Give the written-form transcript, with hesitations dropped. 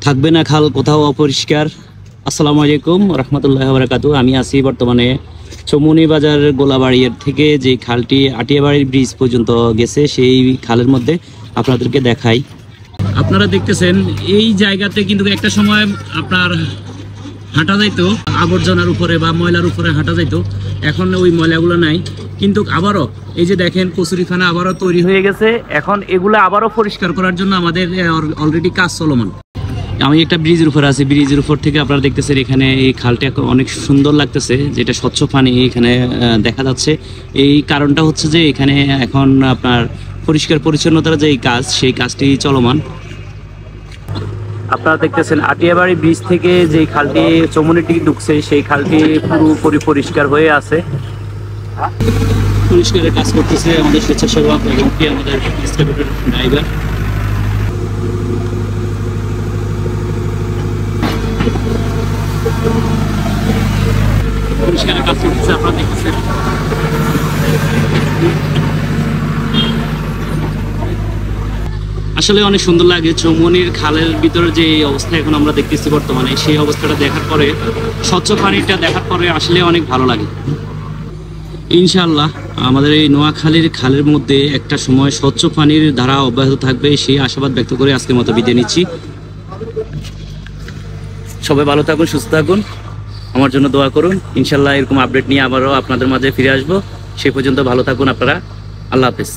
থাকবে না খাল কোথাও অপরিষ্কার। আসসালামু আলাইকুম রহমতুল্লাহ বারাকাতু। আমি আছি বর্তমানে চৌমুনি বাজার গোলাবাড়ির থেকে যে খালটি আটিয়াবাড়ির ব্রিজ পর্যন্ত গেছে সেই খালের মধ্যে আপনাদেরকে দেখাই। আপনারা দেখতেছেন এই জায়গাতে কিন্তু একটা সময় আপনার হাঁটা যাইতো আবর্জনার উপরে বা ময়লার উপরে হাঁটা যাইতো, এখন ওই ময়লাগুলো নাই। কিন্তু আবারও এই যে দেখেন কচুরিখানা আবারও তৈরি হয়ে গেছে, এখন এগুলো আবারও পরিষ্কার করার জন্য আমাদের অলরেডি কাজ চলমান। আমি একটা ব্রিজের উপর আছি, ব্রিজের উপর থেকে আপনারা দেখতেছেন এখানে এই খালটা অনেক সুন্দর লাগতেছে, যেটা স্বচ্ছ পানি এখানে দেখা যাচ্ছে। এই কারণটা হচ্ছে যে এখানে এখন আপনার পরিষ্কার পরিচ্ছন্নতার যে কাজ সেই কাজটি চলমান। আপনারা দেখতেছেন আটিয়াবাড়ি ব্রিজ থেকে যে খালটি চৌমুনিটি ঢুকছে সেই খালটি পুরোপুরি পরিষ্কার হয়ে আছে। পরিষ্কারের কাজ করতেছে আমাদের স্বেচ্ছাসেবক এবং কি আমাদের ড্রাইভার। পরিষ্কারের কাজ করতেছে আপনারা দেখতেছেন। আসলে অনেক সুন্দর লাগে চৌমুনির খালের ভিতরে যে অবস্থা এখন আমরা দেখতেছি বর্তমানে, সেই অবস্থাটা দেখার পরে, স্বচ্ছ পানিটা দেখার পরে আসলে অনেক ভালো লাগে। ইনশাআল্লাহ আমাদের এই নোয়াখালীর খালের মধ্যে একটা সময় স্বচ্ছ পানির ধারা অব্যাহত থাকবে সেই আশাবাদ ব্যক্ত করে আজকের মতো বিদায় নিচ্ছি। সবাই ভালো থাকুন, সুস্থ থাকুন, আমার জন্য দোয়া করুন। ইনশাআল্লাহ এরকম আপডেট নিয়ে আবারও আপনাদের মাঝে ফিরে আসবো। সে পর্যন্ত ভালো থাকুন আপনারা। আল্লাহ হাফেজ।